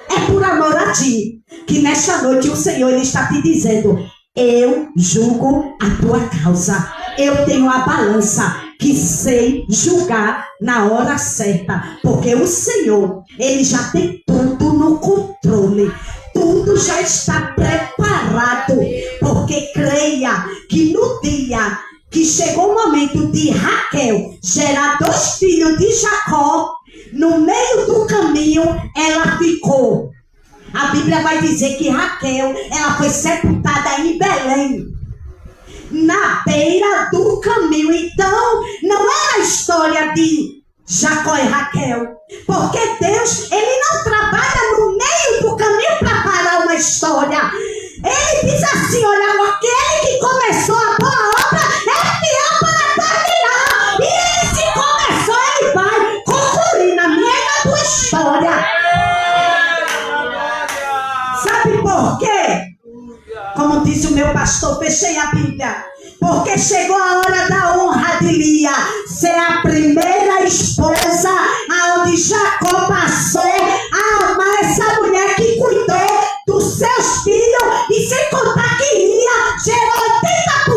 É por amor a ti que nesta noite o Senhor ele está te dizendo: eu julgo a tua causa. Eu tenho a balança que sei julgar na hora certa. Porque o Senhor, ele já tem tudo no controle. Tudo já está preparado. Porque creia que no dia que chegou o momento de Raquel gerar 2 filhos de Jacó, no meio do caminho ela ficou. A Bíblia vai dizer que Raquel, ela foi sepultada em Belém, na beira do caminho. Então, não era a história de Jacó e Raquel, porque Deus, ele não trabalha no meio do caminho para parar uma história. Ele diz assim: olha, aquele que começou a boa obra é fiel para terminar. E ele, se começou, ele vai concluir na minha e na tua história. Sabe por quê? Como disse o meu pastor, fechei a Bíblia. Porque chegou a hora da honra de Lia ser a primeira esposa aonde Jacó passou a amar essa mulher que cuidou dos seus filhos. E sem contar que Lia gerou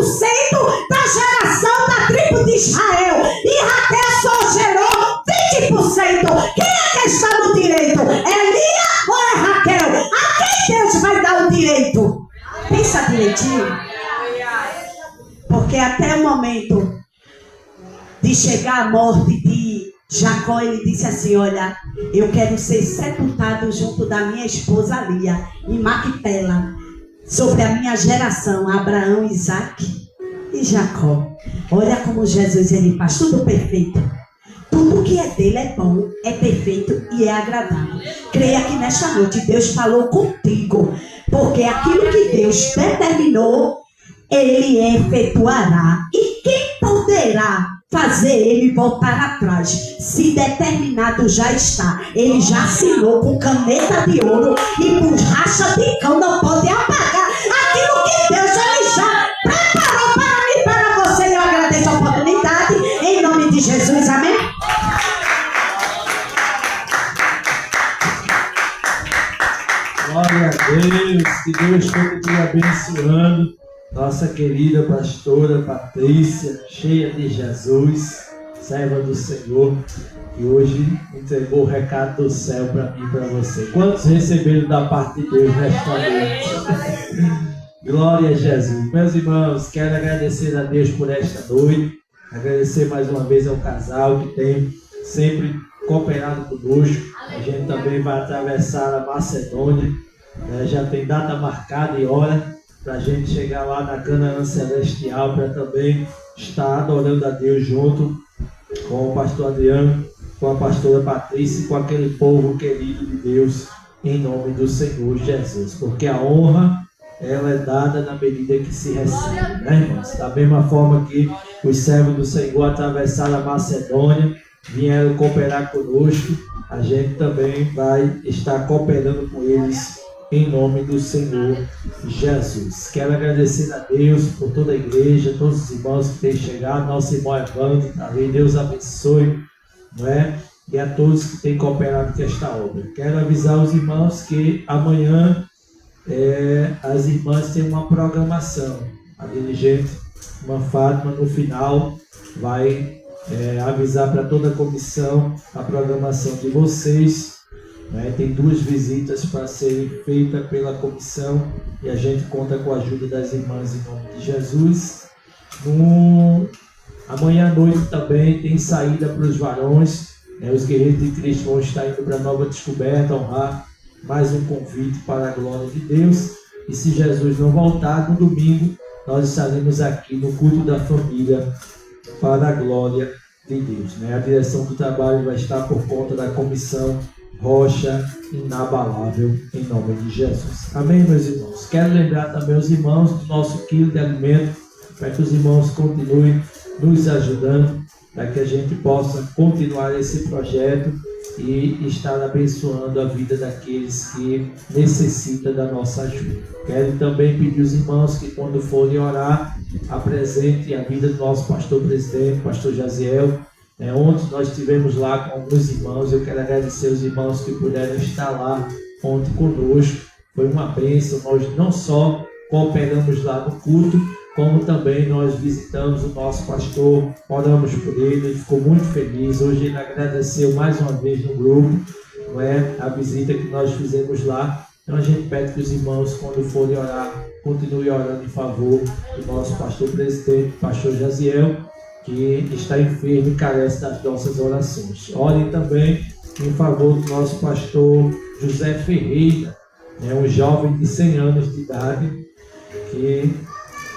80% da geração da tribo de Israel. E Raquel só gerou 20%. Quem é que está no direito? É Lia ou é Raquel? A quem Deus vai dar o direito? Pensa direitinho. Porque até o momento de chegar a morte de Jacó, ele disse assim: olha, eu quero ser sepultado junto da minha esposa Lia, em Macpela, sobre a minha geração, Abraão, Isaac e Jacó. Olha como Jesus, ele faz tudo perfeito. Tudo que é dele é bom, é perfeito e é agradável. Creia que nesta noite Deus falou contigo, porque aquilo que Deus determinou, ele efetuará. E quem poderá fazer ele voltar atrás? Se determinado já está. Ele já assinou com caneta de ouro e com racha de cão. Não pode apagar aquilo que Deus ele já preparou para mim e para você. Eu agradeço a oportunidade em nome de Jesus, amém? Glória a Deus, que Deus continue abençoando nossa querida pastora Patrícia, cheia de Jesus, serva do Senhor, que hoje entregou o recado do céu para mim e para você. Quantos receberam da parte de Deus nesta noite? Glória a Jesus. Meus irmãos, quero agradecer a Deus por esta noite, agradecer mais uma vez ao casal que tem sempre cooperado conosco. A gente também vai atravessar a Macedônia, já tem data marcada e hora para a gente chegar lá na Canaã Celestial, para também estar adorando a Deus junto com o pastor Adriano, com a pastora Patrícia e com aquele povo querido de Deus, em nome do Senhor Jesus. Porque a honra, ela é dada na medida que se recebe, né, irmãos? Da mesma forma que os servos do Senhor atravessaram a Macedônia, vieram cooperar conosco, a gente também vai estar cooperando com eles em nome do Senhor Jesus. Quero agradecer a Deus por toda a igreja, todos os irmãos que têm chegado, nosso irmão Evandro, ali, Deus abençoe, não é? E a todos que têm cooperado com esta obra. Quero avisar os irmãos que amanhã as irmãs têm uma programação. A dirigente, uma Fátima, no final, vai avisar para toda a comissão a programação de vocês. Tem 2 visitas para serem feitas pela comissão e a gente conta com a ajuda das irmãs em nome de Jesus. Amanhã à noite também tem saída para os varões. Os guerreiros de Cristo vão estar indo para a Nova Descoberta, honrar mais um convite para a glória de Deus. E se Jesus não voltar, no domingo nós estaremos aqui no culto da família para a glória de Deus. A direção do trabalho vai estar por conta da comissão Rocha Inabalável, em nome de Jesus. Amém, meus irmãos? Quero lembrar também os irmãos do nosso quilo de alimento, para que os irmãos continuem nos ajudando, para que a gente possa continuar esse projeto e estar abençoando a vida daqueles que necessitam da nossa ajuda. Quero também pedir aos irmãos que, quando forem orar, apresentem a vida do nosso pastor presidente, pastor Jaziel. Ontem nós estivemos lá com alguns irmãos. Eu quero agradecer os irmãos que puderam estar lá ontem conosco. Foi uma bênção. Nós não só cooperamos lá no culto, como também nós visitamos o nosso pastor, oramos por ele, ele ficou muito feliz. Hoje ele agradeceu mais uma vez no grupo, a visita que nós fizemos lá. Então a gente pede que os irmãos, quando forem orar, continuem orando em favor do nosso pastor presidente, pastor Jaziel, que está enfermo e carece das nossas orações. Orem também em favor do nosso pastor José Ferreira, um jovem de 100 anos de idade, que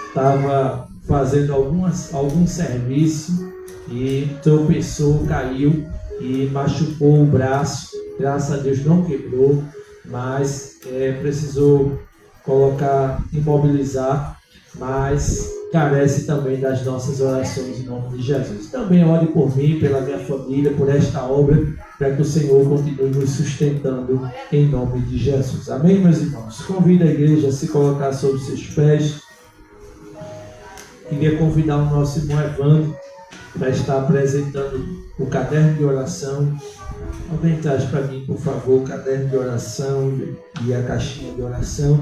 estava fazendo algum serviço e tropeçou, caiu e machucou o braço. Graças a Deus não quebrou, mas precisou imobilizar, mas carece também das nossas orações em nome de Jesus. Também ore por mim, pela minha família, por esta obra, para que o Senhor continue nos sustentando em nome de Jesus. Amém, meus irmãos? Convido a igreja a se colocar sobre seus pés. Queria convidar o nosso irmão Evandro para estar apresentando o caderno de oração. Alguém traz para mim, por favor, o caderno de oração e a caixinha de oração.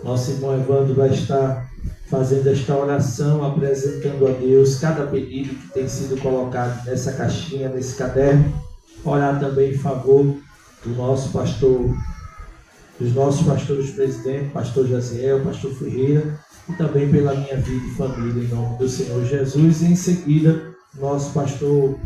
Nosso irmão Evandro vai estar fazendo esta oração, apresentando a Deus cada pedido que tem sido colocado nessa caixinha, nesse caderno. Orar também em favor do nosso pastor, dos nossos pastores presidentes, pastor Jaziel, pastor Ferreira, e também pela minha vida e família, em nome do Senhor Jesus. E em seguida, nosso pastor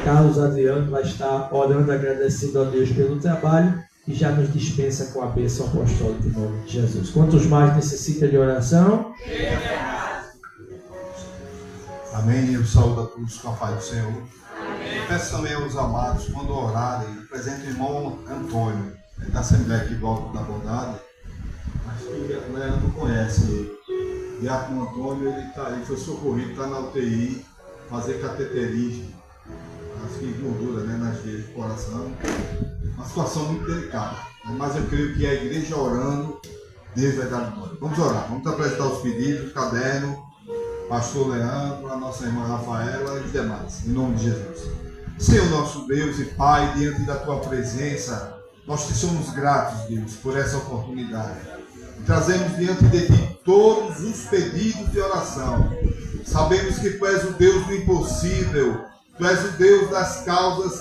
Carlos Adriano vai estar orando, agradecendo a Deus pelo trabalho e já nos dispensa com a bênção apostólica em nome de Jesus. Quantos mais necessitam de oração? Amém. Eu saúdo a todos com a paz do Senhor. Amém. Peço também aos amados, quando orarem, apresente o irmão Antônio, da Assembleia aqui do Alto da Bondade. Acho que a galera não conhece ele. Diácono Antônio, ele foi socorrido, está na UTI, fazer cateterismo, acho que gordura, nas veias do coração. Uma situação muito delicada, mas eu creio que a igreja orando, Deus vai dar vitória. Vamos orar, vamos apresentar os pedidos, o caderno, pastor Leandro, a nossa irmã Rafaela e os demais, em nome de Jesus. Senhor nosso Deus e Pai, diante da Tua presença, nós te somos gratos, Deus, por essa oportunidade. Trazemos diante de Ti todos os pedidos de oração. Sabemos que Tu és o Deus do impossível, Tu és o Deus das causas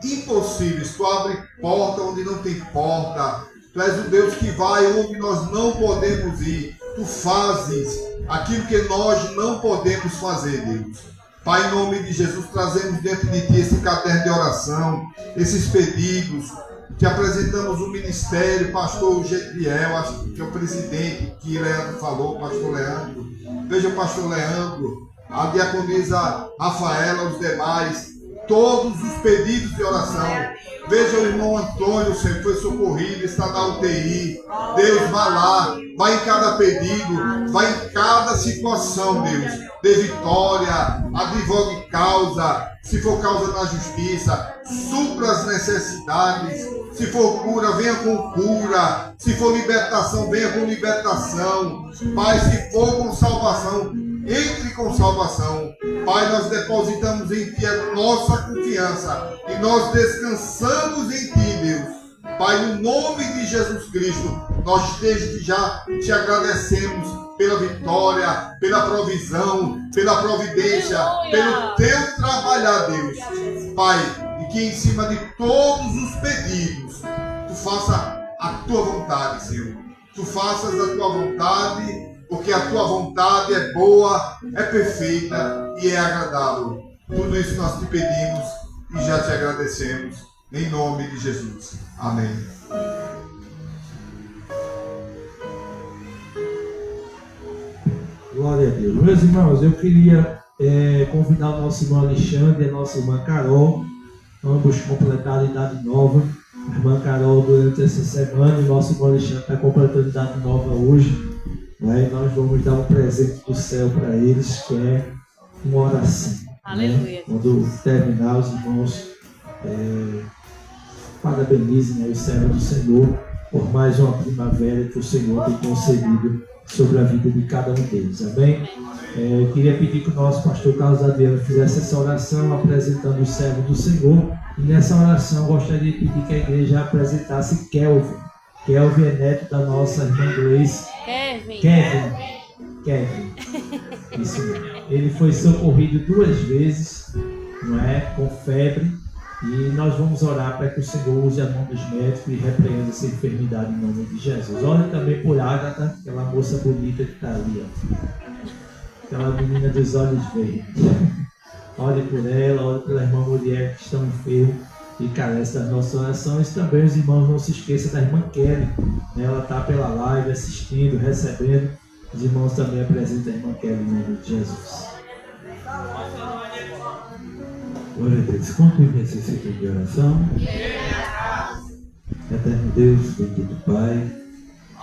impossíveis. Tu abre porta onde não tem porta. Tu és o Deus que vai onde nós não podemos ir. Tu fazes aquilo que nós não podemos fazer, Deus. Pai, em nome de Jesus, trazemos diante de Ti esse caderno de oração, esses pedidos. Te apresentamos o ministério, pastor Gediel, acho que é o presidente que Leandro falou, pastor Leandro. Veja o pastor Leandro, a diaconisa Rafaela, os demais, todos os pedidos de oração. Veja o irmão Antônio, sempre foi socorrido, está na UTI. Deus, vai lá, vai em cada pedido, vai em cada situação, Deus. Dê vitória, advogue causa, se for causa na justiça, supra as necessidades. Se for cura, venha com cura. Se for libertação, venha com libertação. Pai, se for com salvação, entre com salvação. Pai, nós depositamos em Ti a nossa confiança e nós descansamos em Ti, Deus. Pai, no nome de Jesus Cristo, nós desde já te agradecemos pela vitória, pela provisão, pela providência, pelo Teu trabalhar, Deus. Pai, e que em cima de todos os pedidos, Tu faça a Tua vontade, Senhor. Tu faças a Tua vontade, porque a Tua vontade é boa, é perfeita e é agradável. Tudo isso nós te pedimos e já te agradecemos, em nome de Jesus. Amém. Glória a Deus. Meus irmãos, eu queria convidar o nosso irmão Alexandre e a nossa irmã Carol, ambos completaram idade nova. A irmã Carol durante essa semana, o nosso irmão Alexandre está completando idade nova hoje. Nós vamos dar um presente do céu para eles, que é uma oração. Aleluia. Quando terminar, os irmãos parabenizem aí os servos do Senhor por mais uma primavera que o Senhor tem concedido sobre a vida de cada um deles. Amém? Eu queria pedir que o nosso pastor Carlos Adriano fizesse essa oração apresentando os servos do Senhor. E nessa oração eu gostaria de pedir que a igreja apresentasse Kelvin. Kelvin é neto da nossa irmã Gleice. Kevin. Isso mesmo. Ele foi socorrido 2 vezes, não é? Com febre. E nós vamos orar para que o Senhor use a mão dos médicos e repreenda essa enfermidade em nome de Jesus. Olhe também por Ágata, aquela moça bonita que está ali, ó. Aquela menina dos olhos verdes. Olhe por ela, olhe pela irmã mulher que estão enfermos e carece das nossas orações. Também os irmãos não se esqueçam da irmã Kelly. Ela está pela live assistindo, recebendo. Os irmãos também apresentam a irmã Kelly em nome de Jesus. Glória a Deus. Quantos necessitam de oração? Eterno Deus, bendito Pai,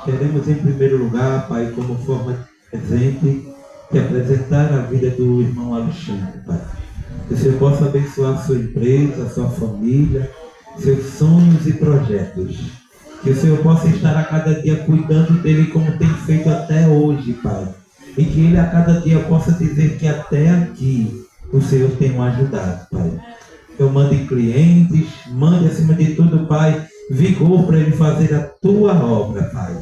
queremos em primeiro lugar, Pai, como forma de presente, te apresentar a vida do irmão Alexandre, Pai. Que o Senhor possa abençoar a sua empresa, a sua família, seus sonhos e projetos. Que o Senhor possa estar a cada dia cuidando dele como tem feito até hoje, Pai. E que ele a cada dia possa dizer que até aqui o Senhor tem o ajudado, Pai. Eu mande clientes, mande acima de tudo, Pai, vigor para ele fazer a tua obra, Pai.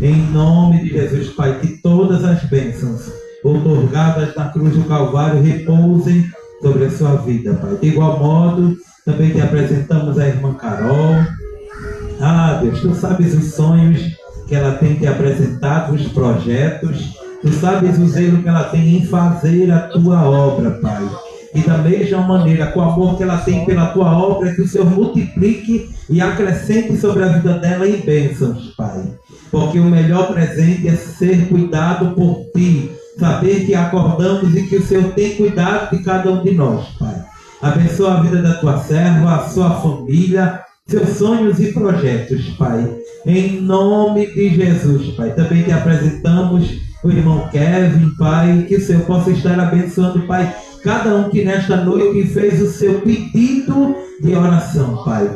Em nome de Jesus, Pai, que todas as bênçãos outorgadas na cruz do Calvário repousem sobre a sua vida, Pai. De igual modo, também te apresentamos a irmã Carol. Ah, Deus, tu sabes os sonhos que ela tem te apresentado, os projetos. Tu sabes o zelo que ela tem em fazer a tua obra, Pai. E da mesma maneira, com o amor que ela tem pela tua obra, que o Senhor multiplique e acrescente sobre a vida dela em bênçãos, Pai. Porque o melhor presente é ser cuidado por ti. Saber que acordamos e que o Senhor tem cuidado de cada um de nós, Pai. Abençoa a vida da tua serva, a sua família, seus sonhos e projetos, Pai. Em nome de Jesus, Pai. Também te apresentamos o irmão Kevin, Pai. Que o Senhor possa estar abençoando, Pai, cada um que nesta noite fez o seu pedido de oração, Pai.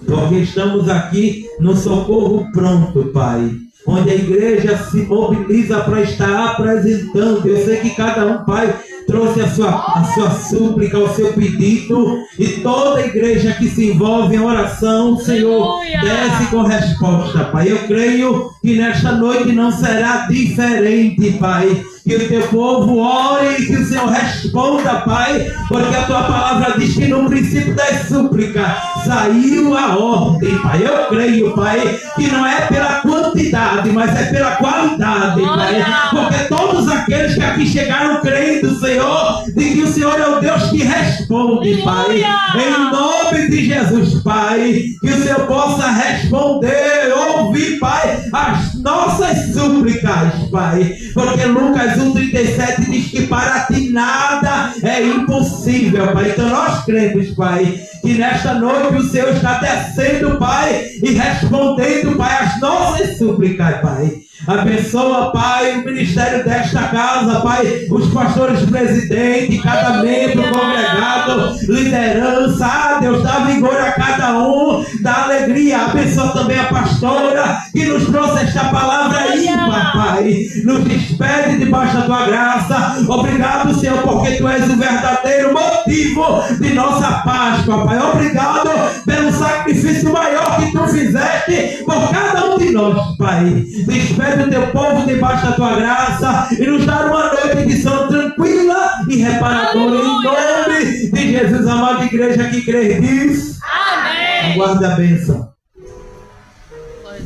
Porque estamos aqui no socorro pronto, Pai, onde a igreja se mobiliza para estar apresentando. Eu sei que cada um, Pai, trouxe a sua súplica, o seu pedido, e toda a igreja que se envolve em oração, o Senhor desce com resposta, Pai. Eu creio que nesta noite não será diferente, Pai. Que o teu povo ore e que o Senhor responda, Pai, porque a tua palavra diz que no princípio das súplicas saiu a ordem, Pai. Eu creio, Pai, que não é pela quantidade, mas é pela qualidade, Pai. Porque todos aqueles que aqui chegaram crendo, Senhor, de que o Senhor é o Deus que responde, Pai. Em nome de Jesus, Pai, que o Senhor possa responder, ouvir, Pai, as nossas súplicas, Pai. Porque Lucas 1,37 diz que para ti nada é impossível, Pai. Então nós cremos, Pai, que nesta noite o Senhor está descendo, Pai, e respondendo, Pai, as nossas súplicas, Pai. Abençoa, Pai, o ministério desta casa, Pai, os pastores presidentes, cada membro congregado, liderança. Ah, Deus, dá vigor a cada um, dá alegria. Abençoa também a pastora que nos trouxe esta palavra ímpar, Pai. Nos despede debaixo da tua graça. Obrigado, Senhor, porque tu és o verdadeiro motivo de nossa Páscoa, Pai. Obrigado pelo sacrifício maior que tu fizeste por cada um de nós, Pai. Despede o teu povo debaixo da tua graça e nos dar uma noite de sono tranquila e reparadora. Em nome de Jesus, amada igreja que crê, diz amém. Aguarde a bênção.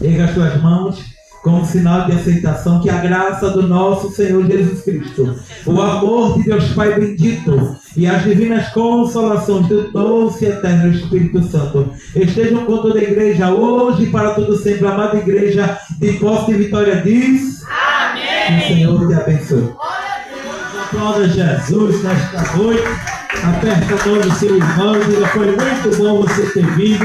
Erga as tuas mãos como sinal de aceitação. Que a graça do nosso Senhor Jesus Cristo, o amor de Deus Pai bendito e as divinas consolações do doce e eterno Espírito Santo estejam com toda a igreja hoje e para todo sempre. Amada igreja de Posse de Vitória, diz amém. Que o Senhor te abençoe. Aplauda Jesus nesta noite. Aperta a mão do seu irmão e diga: foi muito bom você ter vindo.